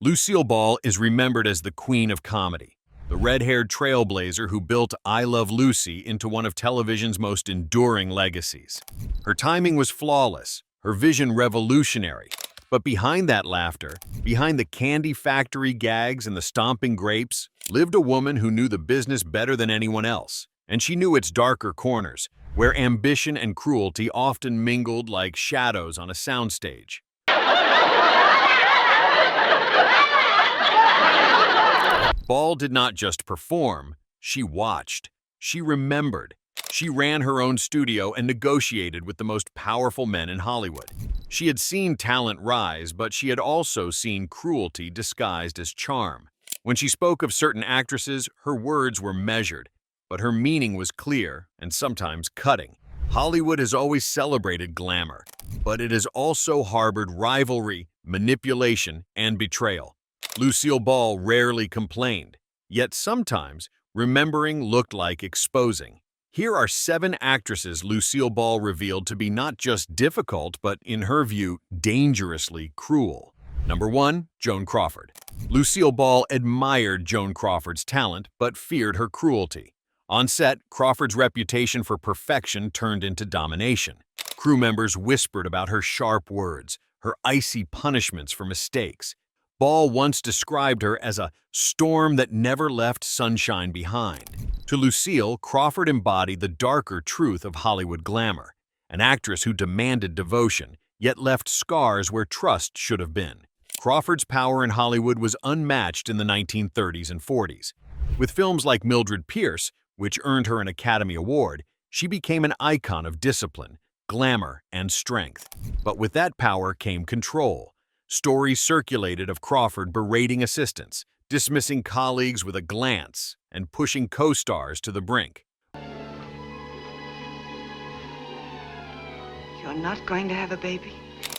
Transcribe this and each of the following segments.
Lucille Ball is remembered as the queen of comedy, the red-haired trailblazer who built I Love Lucy into one of television's most enduring legacies. Her timing was flawless, her vision revolutionary, but behind that laughter, behind the candy factory gags and the stomping grapes, lived a woman who knew the business better than anyone else, and she knew its darker corners, where ambition and cruelty often mingled like shadows on a soundstage. Ball did not just perform, she watched, she remembered. She ran her own studio and negotiated with the most powerful men in Hollywood. She had seen talent rise, but she had also seen cruelty disguised as charm. When she spoke of certain actresses, her words were measured, but her meaning was clear and sometimes cutting. Hollywood has always celebrated glamour, but it has also harbored rivalry, manipulation, and betrayal. Lucille Ball rarely complained, yet sometimes remembering looked like exposing. Here are 7 actresses Lucille Ball revealed to be not just difficult, but in her view, dangerously cruel. Number 1, Joan Crawford. Lucille Ball admired Joan Crawford's talent, but feared her cruelty. On set, Crawford's reputation for perfection turned into domination. Crew members whispered about her sharp words, her icy punishments for mistakes. Ball once described her as a storm that never left sunshine behind. To Lucille, Crawford embodied the darker truth of Hollywood glamour, an actress who demanded devotion, yet left scars where trust should have been. Crawford's power in Hollywood was unmatched in the 1930s and 40s. With films like Mildred Pierce, which earned her an Academy Award, she became an icon of discipline, glamour, and strength. But with that power came control. Stories circulated of Crawford berating assistants, dismissing colleagues with a glance, and pushing co-stars to the brink. You're not going to have a baby?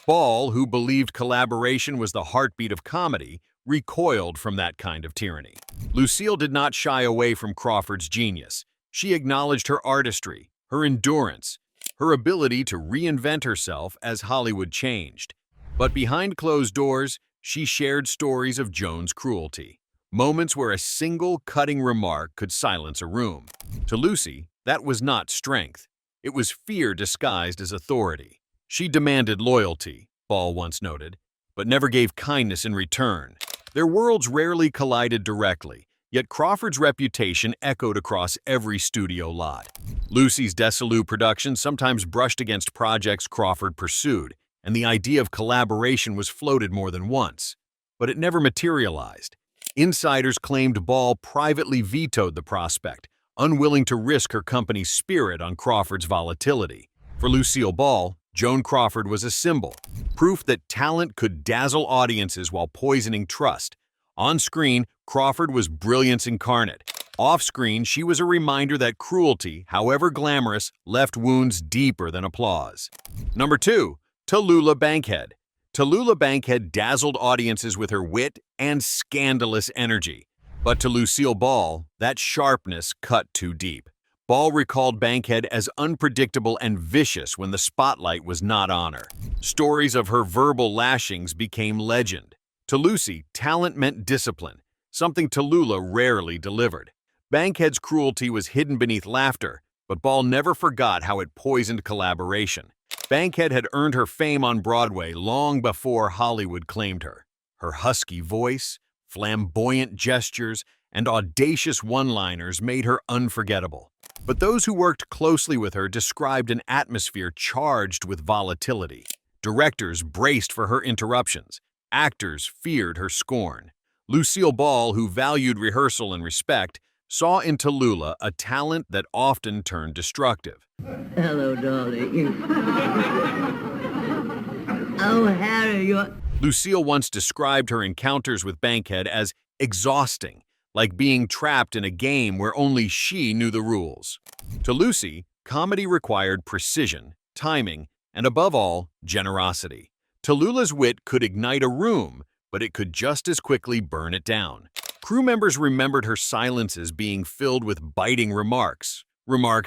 Ball, who believed collaboration was the heartbeat of comedy, recoiled from that kind of tyranny. Lucille did not shy away from Crawford's genius. She acknowledged her artistry, her endurance, her ability to reinvent herself as Hollywood changed. But behind closed doors, she shared stories of Joan's cruelty, moments where a single cutting remark could silence a room. To Lucy, that was not strength. It was fear disguised as authority. She demanded loyalty, Ball once noted, but never gave kindness in return. Their worlds rarely collided directly, yet Crawford's reputation echoed across every studio lot. Lucy's Desilu production sometimes brushed against projects Crawford pursued, and the idea of collaboration was floated more than once, but it never materialized. Insiders claimed Ball privately vetoed the prospect, unwilling to risk her company's spirit on Crawford's volatility. For Lucille Ball, Joan Crawford was a symbol, proof that talent could dazzle audiences while poisoning trust. On screen, Crawford was brilliance incarnate. Off-screen, she was a reminder that cruelty, however glamorous, left wounds deeper than applause. Number 2, Tallulah Bankhead. Tallulah Bankhead dazzled audiences with her wit and scandalous energy. But to Lucille Ball, that sharpness cut too deep. Ball recalled Bankhead as unpredictable and vicious when the spotlight was not on her. Stories of her verbal lashings became legend. To Lucy, talent meant discipline, something Tallulah rarely delivered. Bankhead's cruelty was hidden beneath laughter, but Ball never forgot how it poisoned collaboration. Bankhead had earned her fame on Broadway long before Hollywood claimed her. Her husky voice, flamboyant gestures, and audacious one-liners made her unforgettable. But those who worked closely with her described an atmosphere charged with volatility. Directors braced for her interruptions. Actors feared her scorn. Lucille Ball, who valued rehearsal and respect, saw in Tallulah a talent that often turned destructive. Hello, darling. Oh, Harry, you're... Lucille once described her encounters with Bankhead as exhausting, like being trapped in a game where only she knew the rules. To Lucy, comedy required precision, timing, and above all, generosity. Tallulah's wit could ignite a room, but it could just as quickly burn it down. Crew members remembered her silences being filled with biting remarks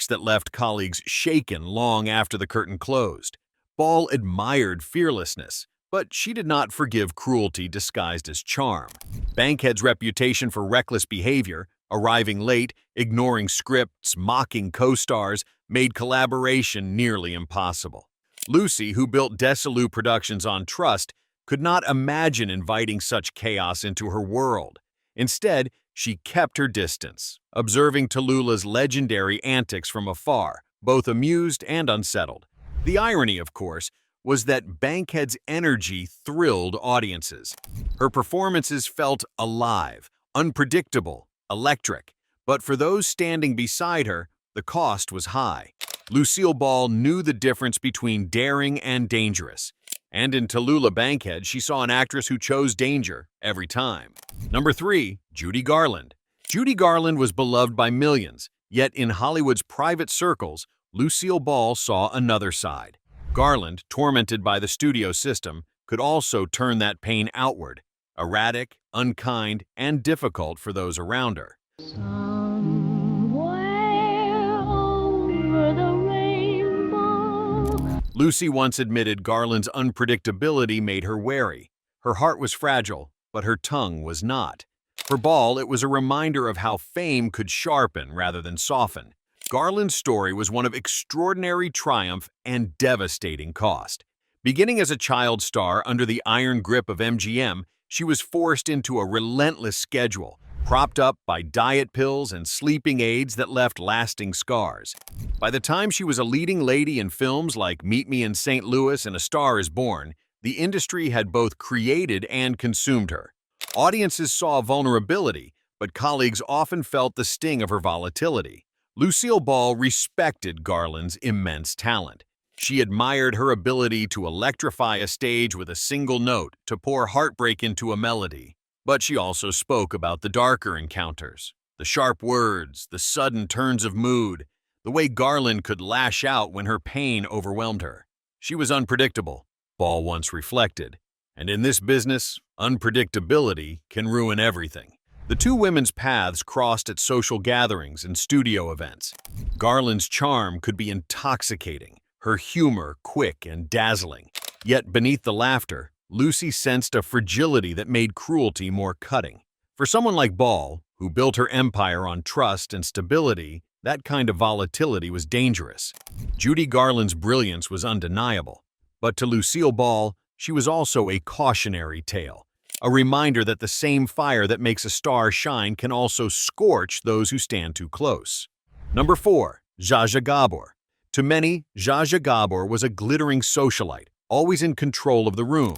that left colleagues shaken long after the curtain closed. Ball admired fearlessness, But she did not forgive cruelty disguised as charm. Bankhead's reputation for reckless behavior, arriving late, ignoring scripts, mocking co-stars, made collaboration nearly impossible. Lucy, who built Desilu Productions on trust, could not imagine inviting such chaos into her world. Instead, she kept her distance, observing Tallulah's legendary antics from afar, both amused and unsettled. The irony, of course, was that Bankhead's energy thrilled audiences. Her performances felt alive, unpredictable, electric. But for those standing beside her, the cost was high. Lucille Ball knew the difference between daring and dangerous. And in Tallulah Bankhead, she saw an actress who chose danger every time. Number 3. Judy Garland. Judy Garland was beloved by millions, yet in Hollywood's private circles, Lucille Ball saw another side. Garland, tormented by the studio system, could also turn that pain outward, erratic, unkind, and difficult for those around her. Somewhere over the rainbow. Lucy once admitted Garland's unpredictability made her wary. Her heart was fragile, but her tongue was not. For Ball, it was a reminder of how fame could sharpen rather than soften. Garland's story was one of extraordinary triumph and devastating cost. Beginning as a child star under the iron grip of MGM, she was forced into a relentless schedule, propped up by diet pills and sleeping aids that left lasting scars. By the time she was a leading lady in films like Meet Me in St. Louis and A Star is Born, the industry had both created and consumed her. Audiences saw vulnerability, but colleagues often felt the sting of her volatility. Lucille Ball respected Garland's immense talent. She admired her ability to electrify a stage with a single note, to pour heartbreak into a melody. But she also spoke about the darker encounters, the sharp words, the sudden turns of mood, the way Garland could lash out when her pain overwhelmed her. She was unpredictable, Ball once reflected. And in this business, unpredictability can ruin everything. The two women's paths crossed at social gatherings and studio events. Garland's charm could be intoxicating, her humor quick and dazzling. Yet beneath the laughter, Lucy sensed a fragility that made cruelty more cutting. For someone like Ball, who built her empire on trust and stability, that kind of volatility was dangerous. Judy Garland's brilliance was undeniable. But to Lucille Ball, she was also a cautionary tale. A reminder that the same fire that makes a star shine can also scorch those who stand too close. Number 4. Zsa Zsa Gabor. To many, Zsa Zsa Gabor was a glittering socialite, always in control of the room.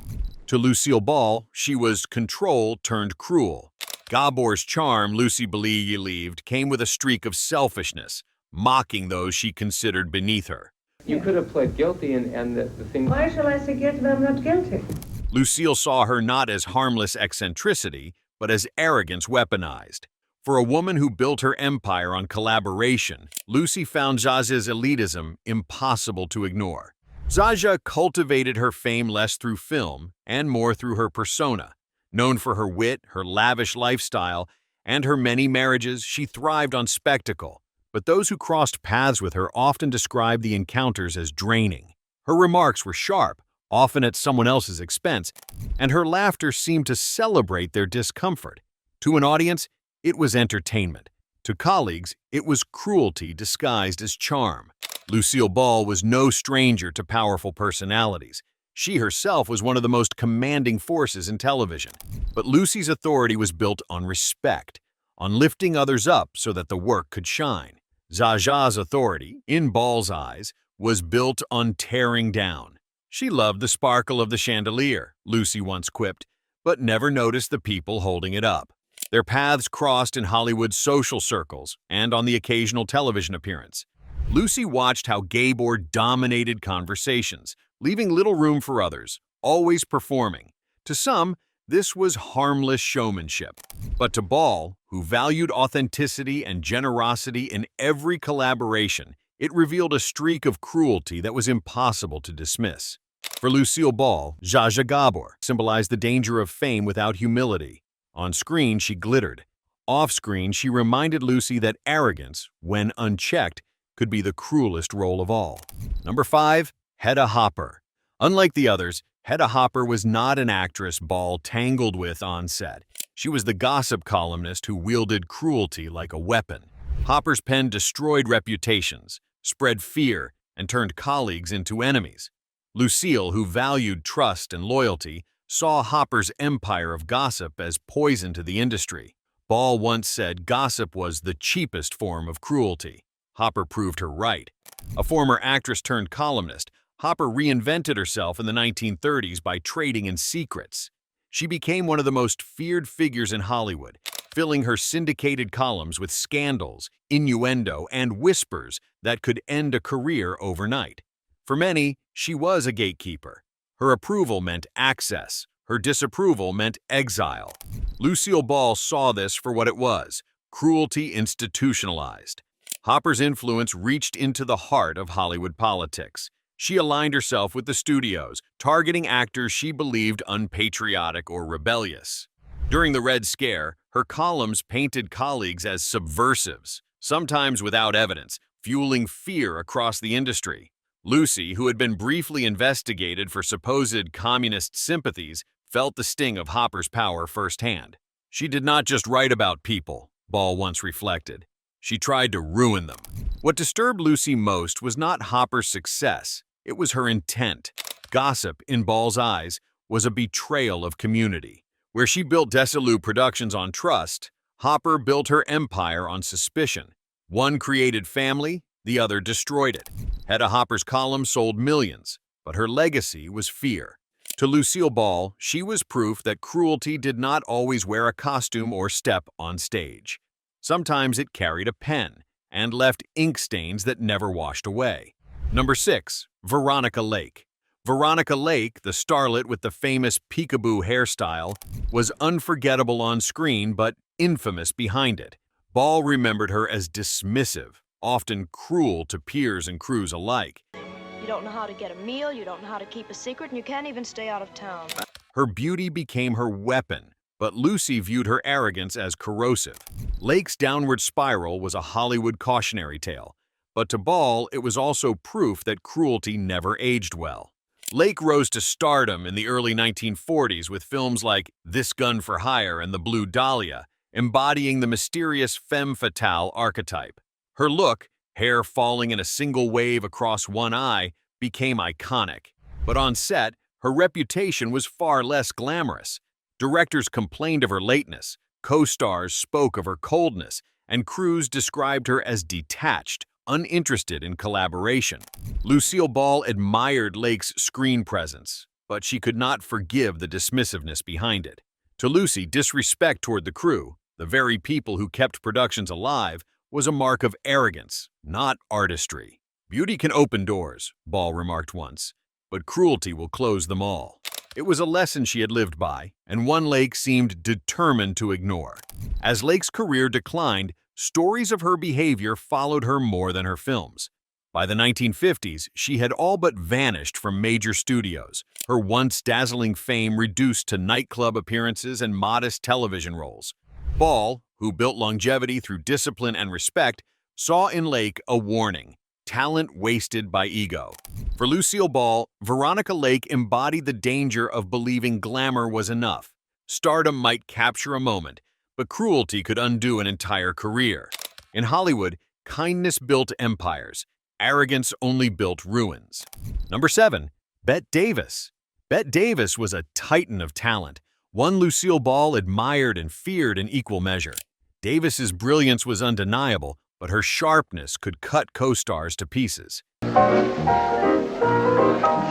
To Lucille Ball, she was control turned cruel. Gabor's charm, Lucy believed, came with a streak of selfishness, mocking those she considered beneath her. You could have pled guilty and the thing... Why shall I say guilty when I'm not guilty? Lucille saw her not as harmless eccentricity, but as arrogance weaponized. For a woman who built her empire on collaboration, Lucy found Zsa Zsa's elitism impossible to ignore. Zsa Zsa cultivated her fame less through film and more through her persona. Known for her wit, her lavish lifestyle, and her many marriages, she thrived on spectacle. But those who crossed paths with her often described the encounters as draining. Her remarks were sharp, often at someone else's expense, and her laughter seemed to celebrate their discomfort. To an audience, it was entertainment. To colleagues, it was cruelty disguised as charm. Lucille Ball was no stranger to powerful personalities. She herself was one of the most commanding forces in television. But Lucy's authority was built on respect, on lifting others up so that the work could shine. Zsa Zsa's authority, in Ball's eyes, was built on tearing down. She loved the sparkle of the chandelier, Lucy once quipped, but never noticed the people holding it up. Their paths crossed in Hollywood's social circles and on the occasional television appearance. Lucy watched how Gabor dominated conversations, leaving little room for others, always performing. To some, this was harmless showmanship. But to Ball, who valued authenticity and generosity in every collaboration, it revealed a streak of cruelty that was impossible to dismiss. For Lucille Ball, Zsa Zsa Gabor symbolized the danger of fame without humility. On screen, she glittered. Off-screen, she reminded Lucy that arrogance, when unchecked, could be the cruelest role of all. Number 5. Hedda Hopper. Unlike the others, Hedda Hopper was not an actress Ball tangled with on set. She was the gossip columnist who wielded cruelty like a weapon. Hopper's pen destroyed reputations, spread fear, and turned colleagues into enemies. Lucille, who valued trust and loyalty, saw Hopper's empire of gossip as poison to the industry. Ball once said gossip was the cheapest form of cruelty. Hopper proved her right. A former actress turned columnist, Hopper reinvented herself in the 1930s by trading in secrets. She became one of the most feared figures in Hollywood, filling her syndicated columns with scandals, innuendo, and whispers that could end a career overnight. For many, she was a gatekeeper. Her approval meant access. Her disapproval meant exile. Lucille Ball saw this for what it was: cruelty institutionalized. Hopper's influence reached into the heart of Hollywood politics. She aligned herself with the studios, targeting actors she believed unpatriotic or rebellious. During the Red Scare, her columns painted colleagues as subversives, sometimes without evidence, fueling fear across the industry. Lucy, who had been briefly investigated for supposed communist sympathies, felt the sting of Hopper's power firsthand. She did not just write about people, Ball once reflected. She tried to ruin them. What disturbed Lucy most was not Hopper's success, it was her intent. Gossip, in Ball's eyes, was a betrayal of community. Where she built Desilu Productions on trust, Hopper built her empire on suspicion. One created family, the other destroyed it. Hedda Hopper's column sold millions, but her legacy was fear. To Lucille Ball, she was proof that cruelty did not always wear a costume or step on stage. Sometimes it carried a pen and left ink stains that never washed away. Number 6. Veronica Lake. Veronica Lake, the starlet with the famous peekaboo hairstyle, was unforgettable on screen but infamous behind it. Ball remembered her as dismissive, often cruel to peers and crews alike. You don't know how to get a meal, you don't know how to keep a secret, and you can't even stay out of town. Her beauty became her weapon, but Lucy viewed her arrogance as corrosive. Lake's downward spiral was a Hollywood cautionary tale, but to Ball, it was also proof that cruelty never aged well. Lake rose to stardom in the early 1940s with films like This Gun for Hire and The Blue Dahlia, embodying the mysterious femme fatale archetype. Her look, hair falling in a single wave across one eye, became iconic. But on set, her reputation was far less glamorous. Directors complained of her lateness, co-stars spoke of her coldness, and crews described her as detached, uninterested in collaboration. Lucille Ball admired Lake's screen presence, but she could not forgive the dismissiveness behind it. To Lucy, disrespect toward the crew, the very people who kept productions alive, was a mark of arrogance, not artistry. Beauty can open doors, Ball remarked once, but cruelty will close them all. It was a lesson she had lived by, and one Lake seemed determined to ignore. As Lake's career declined, stories of her behavior followed her more than her films. By the 1950s, she had all but vanished from major studios, her once dazzling fame reduced to nightclub appearances and modest television roles. Ball, who built longevity through discipline and respect, saw in Lake a warning: talent wasted by ego. For Lucille Ball, Veronica Lake embodied the danger of believing glamour was enough. Stardom might capture a moment, but cruelty could undo an entire career. In Hollywood, kindness built empires. Arrogance only built ruins. Number 7. Bette Davis. Bette Davis was a titan of talent, one Lucille Ball admired and feared in equal measure. Davis's brilliance was undeniable, but her sharpness could cut co-stars to pieces.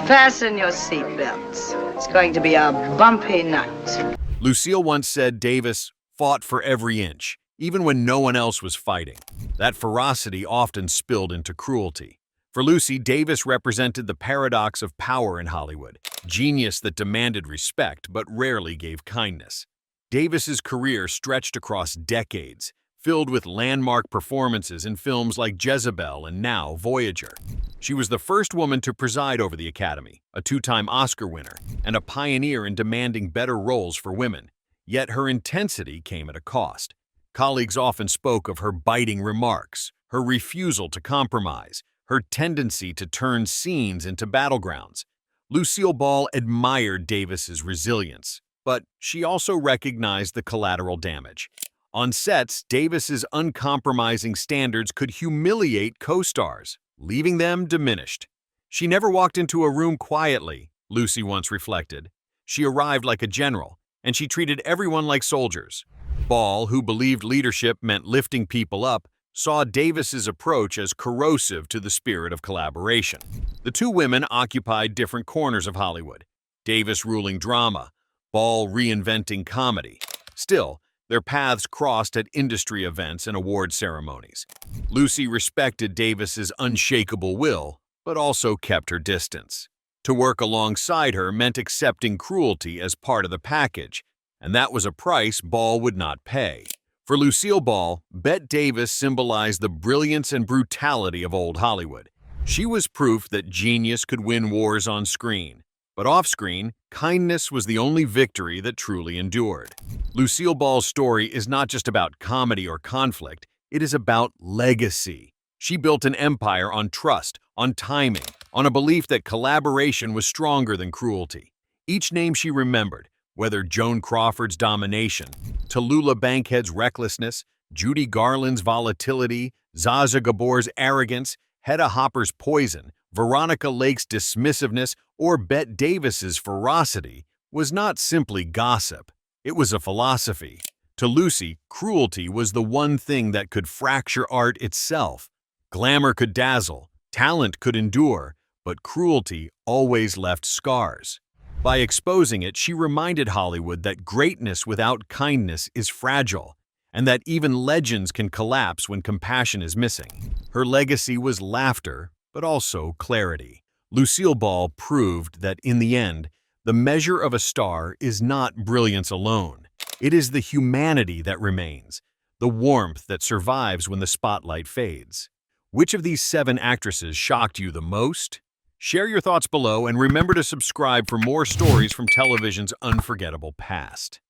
Fasten your seatbelts. It's going to be a bumpy night. Lucille once said Davis fought for every inch, even when no one else was fighting. That ferocity often spilled into cruelty. For Lucy, Davis represented the paradox of power in Hollywood, genius that demanded respect but rarely gave kindness. Davis's career stretched across decades, filled with landmark performances in films like Jezebel and now Voyager. She was the first woman to preside over the Academy, a two-time Oscar winner, and a pioneer in demanding better roles for women. Yet her intensity came at a cost. Colleagues often spoke of her biting remarks, her refusal to compromise, her tendency to turn scenes into battlegrounds. Lucille Ball admired Davis's resilience, but she also recognized the collateral damage. On sets, Davis's uncompromising standards could humiliate co-stars, leaving them diminished. She never walked into a room quietly, Lucy once reflected. She arrived like a general, and she treated everyone like soldiers. Ball, who believed leadership meant lifting people up, saw Davis's approach as corrosive to the spirit of collaboration. The two women occupied different corners of Hollywood, Davis ruling drama, Ball reinventing comedy. Still, their paths crossed at industry events and award ceremonies. Lucy respected Davis's unshakable will, but also kept her distance. To work alongside her meant accepting cruelty as part of the package, and that was a price Ball would not pay. For Lucille Ball, Bette Davis symbolized the brilliance and brutality of old Hollywood. She was proof that genius could win wars on screen, but off-screen, kindness was the only victory that truly endured. Lucille Ball's story is not just about comedy or conflict, it is about legacy. She built an empire on trust, on timing, on a belief that collaboration was stronger than cruelty. Each name she remembered, whether Joan Crawford's domination, Tallulah Bankhead's recklessness, Judy Garland's volatility, Zsa Zsa Gabor's arrogance, Hedda Hopper's poison, Veronica Lake's dismissiveness, or Bette Davis's ferocity, was not simply gossip. It was a philosophy. To Lucy, cruelty was the one thing that could fracture art itself. Glamour could dazzle, talent could endure, but cruelty always left scars. By exposing it, she reminded Hollywood that greatness without kindness is fragile, and that even legends can collapse when compassion is missing. Her legacy was laughter, but also clarity. Lucille Ball proved that, in the end, the measure of a star is not brilliance alone. It is the humanity that remains, the warmth that survives when the spotlight fades. Which of these 7 actresses shocked you the most? Share your thoughts below and remember to subscribe for more stories from television's unforgettable past.